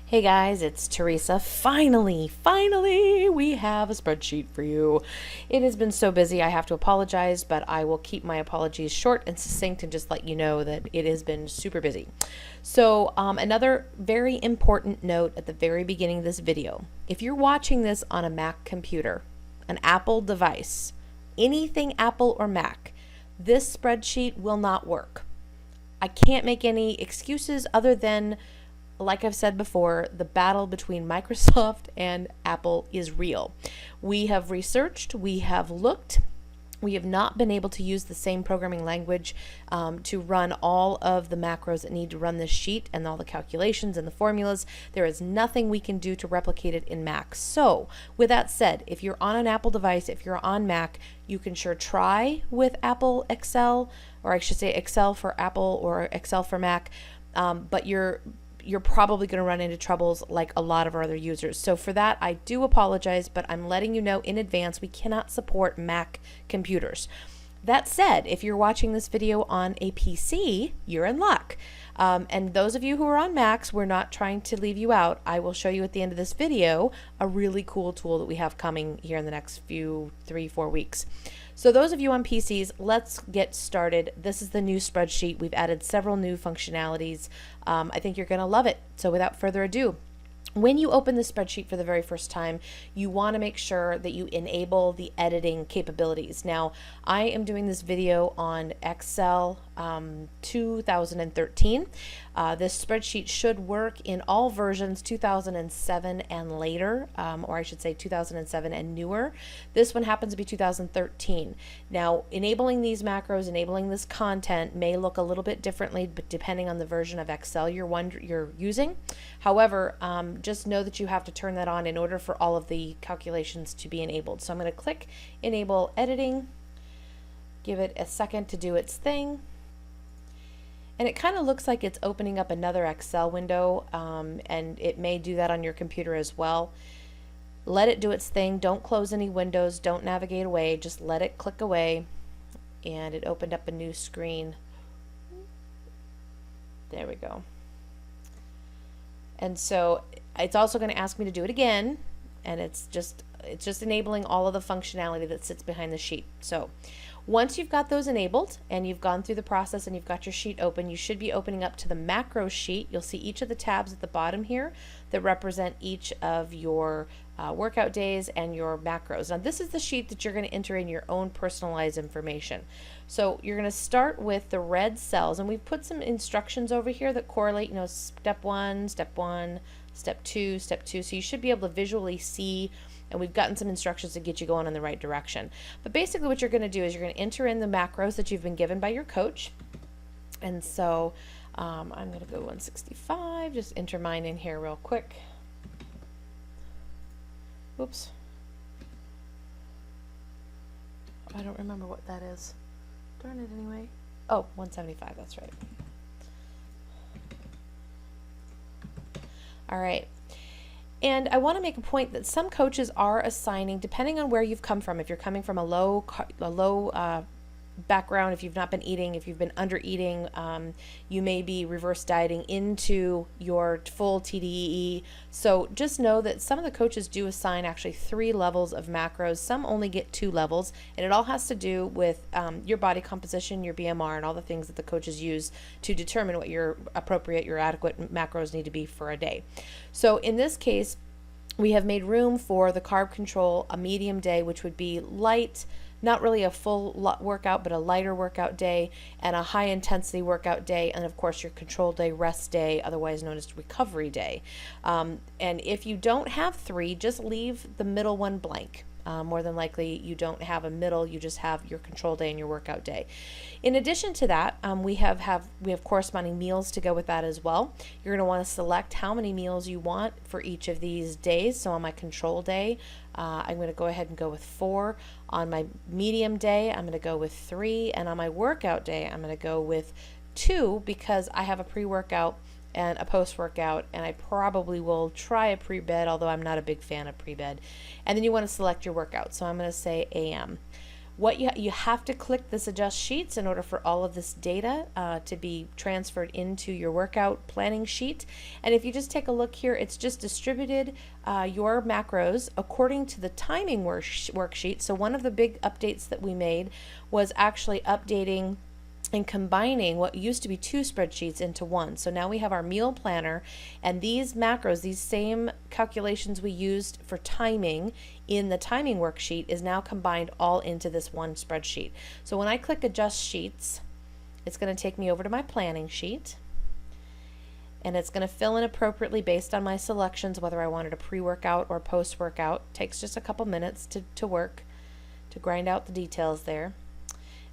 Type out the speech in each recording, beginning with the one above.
Hey guys, it's Teresa. Finally, we have a spreadsheet for you. It has been so busy, I have to apologize, but I will keep my apologies short and succinct and just let you know that it has been super busy. So, another very important note at the very beginning of this video. If you're watching this on a Mac computer, an Apple device, anything Apple or Mac, this spreadsheet will not work. I can't make any excuses other than, like I've said before, the battle between Microsoft and Apple is real. We have researched, we have looked, we have not been able to use the same programming language to run all of the macros that need to run this sheet and all the calculations and the formulas. There is nothing we can do to replicate it in Mac. So with that said, if you're on an Apple device, if you're on Mac, you can sure try with Apple Excel, or I should say Excel for Apple or Excel for Mac, but you're probably going to run into troubles like a lot of our other users. So for that, I do apologize, but I'm letting you know in advance we cannot support Mac computers. That said, if you're watching this video on a PC, you're in luck. And those of you who are on Macs, we're not trying to leave you out. I will show you at the end of this video a really cool tool that we have coming here in the next 3-4 weeks. So those of you on PCs, let's get started. This is the new spreadsheet. We've added several new functionalities. I think you're going to love it. So without further ado, when you open the spreadsheet for the very first time, you want to make sure that you enable the editing capabilities. Now, I am doing this video on Excel 2013. This spreadsheet should work in all versions 2007 and later, or I should say 2007 and newer. This one happens to be 2013. Now, enabling these macros, enabling this content may look a little bit differently, but depending on the version of Excel you're using. However, just know that you have to turn that on in order for all of the calculations to be enabled. So I'm going to click Enable Editing, give it a second to do its thing. And it kind of looks like it's opening up another Excel window, and it may do that on your computer as well. Let it do its thing. Don't close any windows. Don't navigate away. Just let it click away. And it opened up a new screen. There we go. And so it's also going to ask me to do it again, and it's just enabling all of the functionality that sits behind the sheet. So once you've got those enabled and you've gone through the process and you've got your sheet open, you should be opening up to the macro sheet. You'll see each of the tabs at the bottom here that represent each of your workout days and your macros. Now this is the sheet that you're going to enter in your own personalized information. So you're going to start with the red cells, and we've put some instructions over here that correlate, step 1, step 2, step 2. So you should be able to visually see, and we've gotten some instructions to get you going in the right direction. But basically what you're going to do is you're going to enter in the macros that you've been given by your coach. And so I'm going to go 165, just enter mine in here real quick. Oops. I don't remember what that is. Darn it anyway. Oh, 175, that's right. All right. And I want to make a point that some coaches are assigning, depending on where you've come from, if you're coming from a low background, if you've not been eating, if you've been under eating, you may be reverse dieting into your full TDEE. So just know that some of the coaches do assign actually 3 levels of macros. Some only get 2 levels, and it all has to do with your body composition, your BMR, and all the things that the coaches use to determine what your appropriate, your adequate macros need to be for a day. So in this case, we have made room for the carb control, a medium day, which would be light, not really a full workout, but a lighter workout day, and a high intensity workout day, and of course your control day, rest day, otherwise known as recovery day. And if you don't have 3, just leave the middle one blank. More than likely you don't have a middle, you just have your control day and your workout day. In addition to that, we have corresponding meals to go with that as well. You're going to want to select how many meals you want for each of these days. So on my control day, I'm going to go ahead and go with 4. On my medium day, I'm going to go with 3. And on my workout day, I'm going to go with 2, because I have a pre-workout and a post-workout, and I probably will try a pre-bed, although I'm not a big fan of pre-bed. And then you want to select your workout. So I'm going to say AM. What you have to click this adjust sheets in order for all of this data to be transferred into your workout planning sheet. And if you just take a look here, it's just distributed your macros according to the timing worksheet. So one of the big updates that we made was actually updating and combining what used to be two spreadsheets into one. So now we have our meal planner, and these macros, these same calculations we used for timing in the timing worksheet, is now combined all into this one spreadsheet. So when I click adjust sheets, it's going to take me over to my planning sheet, and it's going to fill in appropriately based on my selections, whether I wanted a pre-workout or post-workout. Takes just a couple minutes to work, to grind out the details there.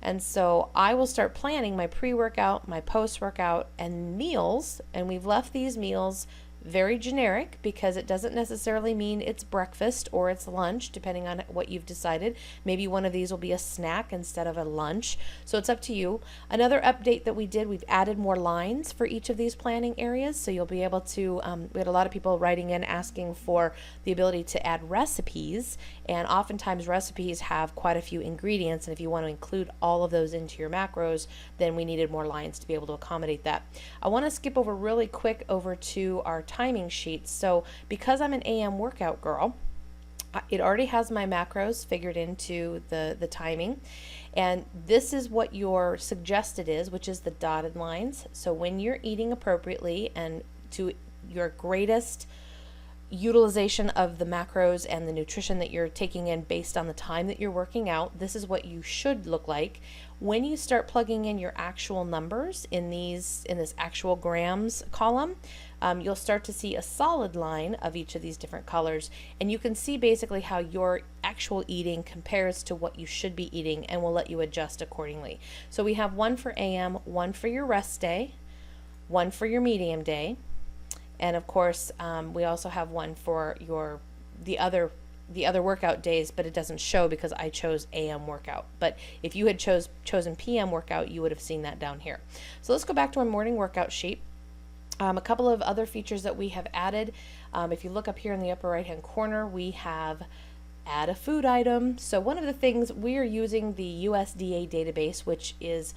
And so I will start planning my pre-workout, my post-workout, and meals. And we've left these meals very generic because it doesn't necessarily mean it's breakfast or it's lunch, depending on what you've decided. Maybe one of these will be a snack instead of a lunch. So it's up to you. Another update that we did, we've added more lines for each of these planning areas. So you'll be able to, we had a lot of people writing in asking for the ability to add recipes. And oftentimes recipes have quite a few ingredients. And if you want to include all of those into your macros, then we needed more lines to be able to accommodate that. I want to skip over really quick over to our timing sheets. So because I'm an AM workout girl, it already has my macros figured into the timing, and this is what your suggested is, which is the dotted lines. So when you're eating appropriately and to your greatest utilization of the macros and the nutrition that you're taking in based on the time that you're working out, this is what you should look like. When you start plugging in your actual numbers in this actual grams column, you'll start to see a solid line of each of these different colors, and you can see basically how your actual eating compares to what you should be eating, and will let you adjust accordingly. So we have one for AM, one for your rest day, one for your medium day, and of course we also have one for the other workout days, but it doesn't show because I chose AM workout. But if you had chosen PM workout, you would have seen that down here. So let's go back to our morning workout sheet. A couple of other features that we have added. If you look up here in the upper right hand corner, we have add a food item. So one of the things, we are using the USDA database, which is,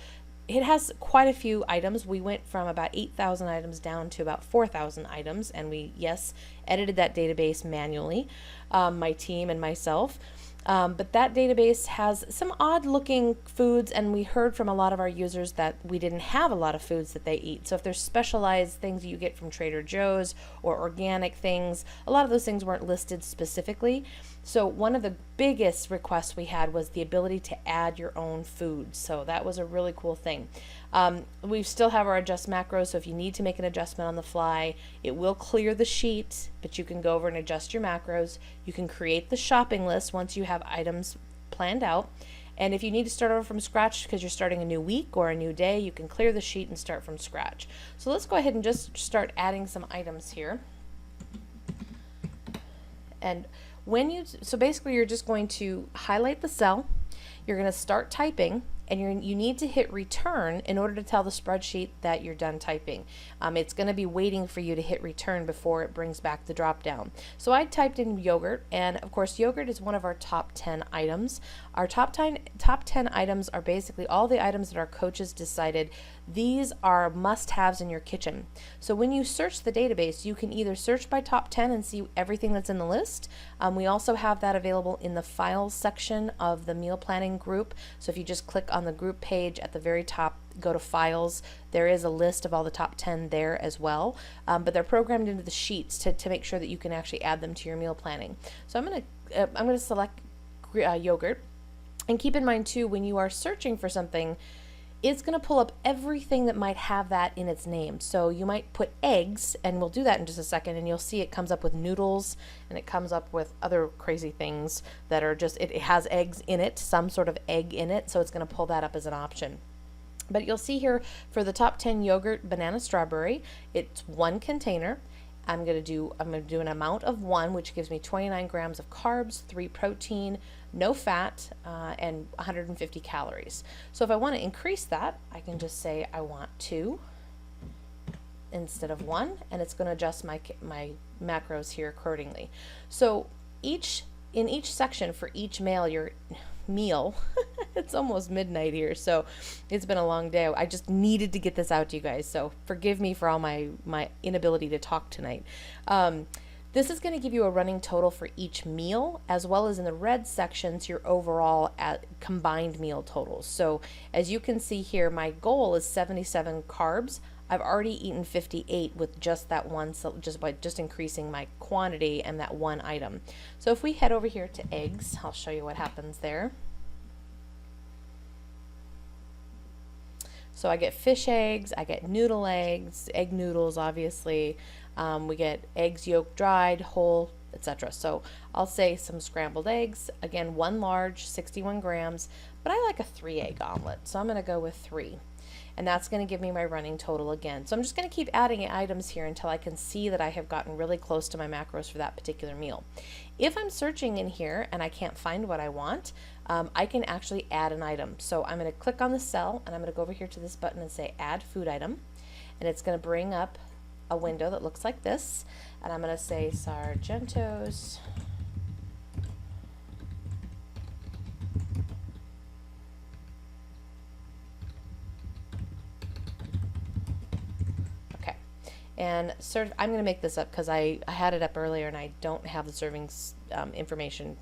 it has quite a few items. We went from about 8,000 items down to about 4,000 items, and we, yes, edited that database manually, my team and myself. But that database has some odd looking foods, and we heard from a lot of our users that we didn't have a lot of foods that they eat. So if there's specialized things you get from Trader Joe's or organic things, a lot of those things weren't listed specifically. So one of the biggest requests we had was the ability to add your own food. So that was a really cool thing. We still have our adjust macros, so if you need to make an adjustment on the fly, it will clear the sheet, but you can go over and adjust your macros. You can create the shopping list once you have items planned out. And if you need to start over from scratch because you're starting a new week or a new day, you can clear the sheet and start from scratch. So let's go ahead and just start adding some items here. And so basically you're just going to highlight the cell, you're going to start typing, and you need to hit return in order to tell the spreadsheet that you're done typing. It's going to be waiting for you to hit return before it brings back the drop down. So I typed in yogurt, and of course yogurt is one of our top 10 items. Our top 10 items are basically all the items that our coaches decided these are must-haves in your kitchen. So when you search the database, you can either search by top 10 and see everything that's in the list. We also have that available in the files section of the meal planning group. So if you just click on the group page at the very top, go to files, there is a list of all the top 10 there as well, but they're programmed into the sheets to make sure that you can actually add them to your meal planning. So I'm going to select yogurt, and keep in mind too, when you are searching for something, it's going to pull up everything that might have that in its name. So you might put eggs, and we'll do that in just a second, and you'll see it comes up with noodles, and it comes up with other crazy things that are just, it has eggs in it, some sort of egg in it, so it's going to pull that up as an option. But you'll see here for the top 10 yogurt, banana, strawberry, it's one container. I'm going to do an amount of 1, which gives me 29 grams of carbs, 3 protein, no fat, and 150 calories. So if I want to increase that, I can just say I want 2 instead of 1, and it's going to adjust my macros here accordingly. So in each section for each meal meal. It's almost midnight here, so it's been a long day. I just needed to get this out to you guys, so forgive me for all my inability to talk tonight. This is going to give you a running total for each meal, as well as in the red sections, your overall combined meal totals. So as you can see here, my goal is 77 carbs. I've already eaten 58 with just that one, so just by increasing my quantity and that one item. So if we head over here to eggs, I'll show you what happens there. So I get fish eggs, I get noodle eggs, egg noodles obviously, we get eggs yolk dried, whole, etc. So I'll say some scrambled eggs, again 1 large, 61 grams, but I like a 3 egg omelet, so I'm going to go with 3. And that's going to give me my running total again. So I'm just going to keep adding items here until I can see that I have gotten really close to my macros for that particular meal. If I'm searching in here and I can't find what I want, I can actually add an item. So I'm going to click on the cell and I'm going to go over here to this button and say add food item. And it's going to bring up a window that looks like this. And I'm going to say Sargento's and I'm going to make this up because I had it up earlier and I don't have the servings information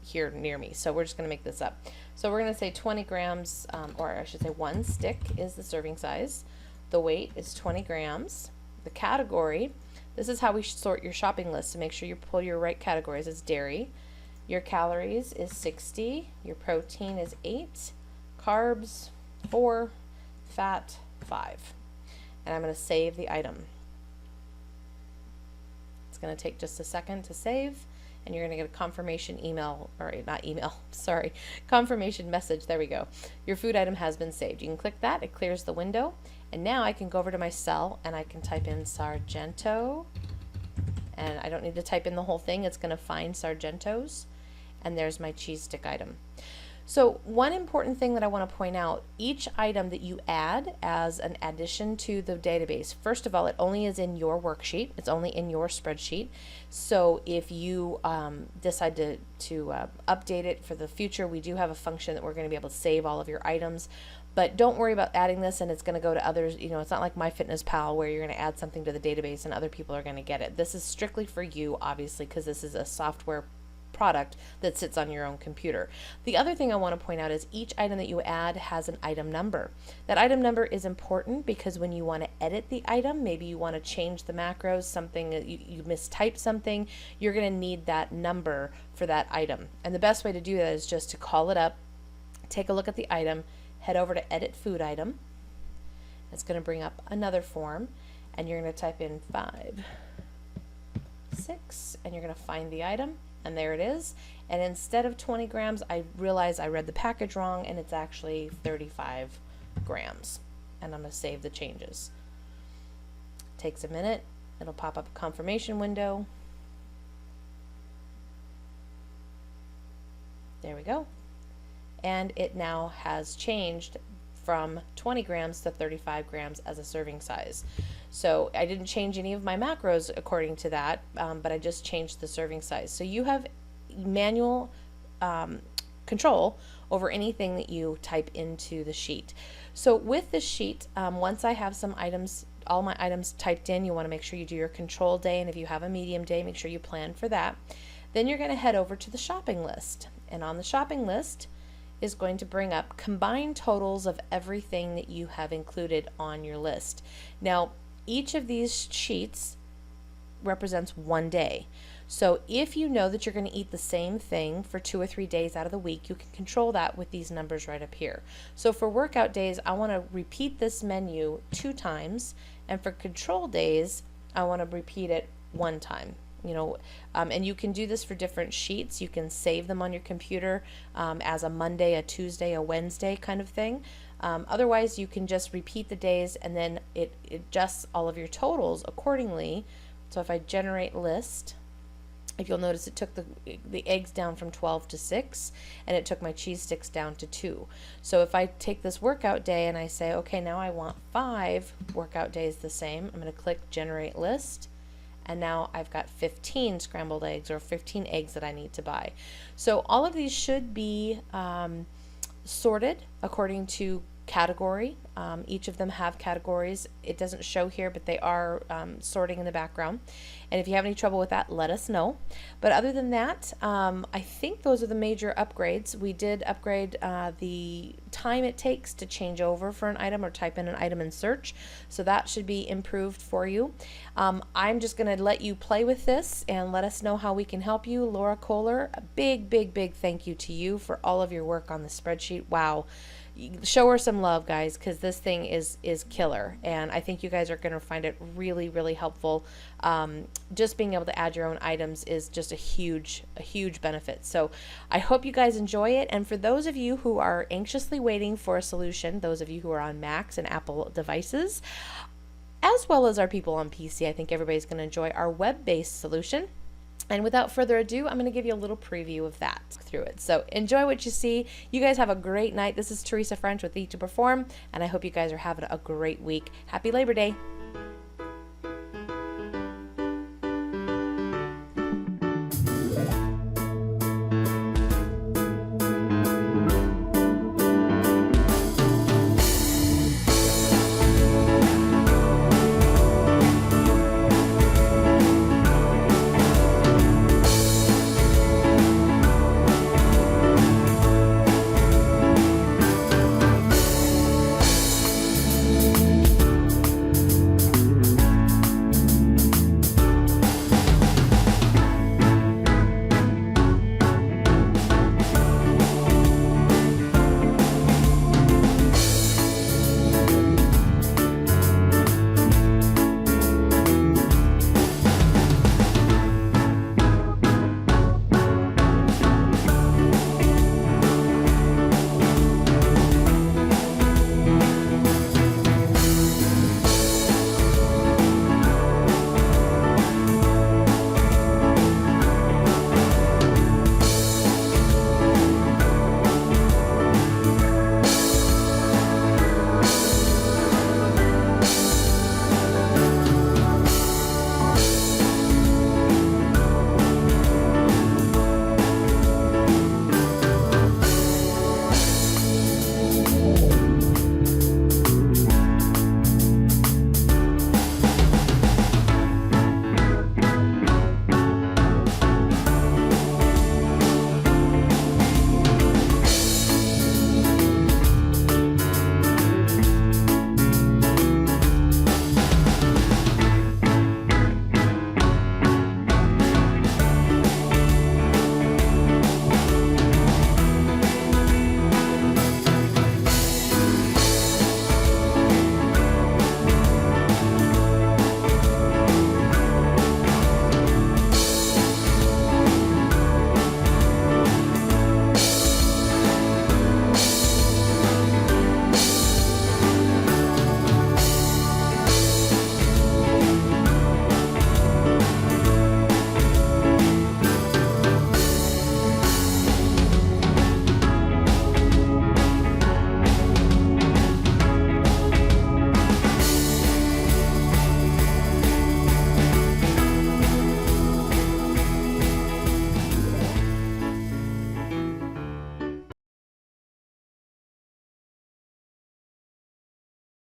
here near me. So we're just going to make this up. So we're going to say 20 grams, or I should say 1 stick is the serving size. The weight is 20 grams. The category, this is how we sort your shopping list to make sure you pull your right categories. It's dairy. Your calories is 60. Your protein is 8. Carbs, 4. Fat, 5. And I'm going to save the item. It's going to take just a second to save, and you're going to get a confirmation email, or not email, sorry, confirmation message. There we go. Your food item has been saved. You can click that, it clears the window, and now I can go over to my cell and I can type in Sargento, and I don't need to type in the whole thing. It's going to find Sargento's, and there's my cheese stick item. So one important thing that I want to point out, each item that you add as an addition to the database, first of all, it only is in your worksheet. It's only in your spreadsheet. So if you decide to update it for the future, we do have a function that we're going to be able to save all of your items. But don't worry about adding this and it's going to go to others. You know, it's not like MyFitnessPal where you're going to add something to the database and other people are going to get it. This is strictly for you, obviously, because this is a software product that sits on your own computer. The other thing I want to point out is each item that you add has an item number. That item number is important because when you want to edit the item, maybe you want to change the macros, something that you mistype something, you're going to need that number for that item. And the best way to do that is just to call it up, take a look at the item, head over to edit food item. It's going to bring up another form and you're going to type in 5, 6, and you're going to find the item. And there it is. And instead of 20 grams, I realized I read the package wrong and it's actually 35 grams. And I'm going to save the changes. Takes a minute. It'll pop up a confirmation window. There we go. And it now has changed from 20 grams to 35 grams as a serving size. So I didn't change any of my macros according to that, but I just changed the serving size. So you have manual control over anything that you type into the sheet. So with this sheet, once I have some items, all my items typed in, you want to make sure you do your control day, and if you have a medium day, make sure you plan for that. Then you're going to head over to the shopping list, and on the shopping list is going to bring up combined totals of everything that you have included on your list. Now, each of these sheets represents one day. So if you know that you're going to eat the same thing for 2 or 3 days out of the week, you can control that with these numbers right up here. So for workout days, I want to repeat this menu 2 times, and for control days, I want to repeat it 1 time. You know, and you can do this for different sheets. You can save them on your computer as a Monday, a Tuesday, a Wednesday kind of thing. Otherwise, you can just repeat the days and then it adjusts all of your totals accordingly. So if I generate list, if you'll notice, it took the eggs down from 12 to 6, and it took my cheese sticks down to 2. So if I take this workout day and I say, okay, now I want 5 workout days the same, I'm going to click generate list. and now I've got 15 scrambled eggs or 15 eggs that I need to buy. So all of these should be sorted according to category. Each of them have categories. It doesn't show here, but they are sorting in the background. And if you have any trouble with that, let us know. But other than that, I think those are the major upgrades. We did upgrade the time it takes to change over for an item or type in an item in search. So that should be improved for you. I'm just going to let you play with this and let us know how we can help you. Laura Kohler, a big, big, big thank you to you for all of your work on the spreadsheet. Wow. Show her some love, guys, because this thing is killer, and I think you guys are going to find it really, really helpful. Just being able to add your own items is just a huge benefit. So I hope you guys enjoy it, and for those of you who are anxiously waiting for a solution, those of you who are on Macs and Apple devices, as well as our people on PC, I think everybody's going to enjoy our web-based solution. And without further ado, I'm going to give you a little preview of that through it. So enjoy what you see. You guys have a great night. This is Teresa French with Eat to Perform, and I hope you guys are having a great week. Happy Labor Day.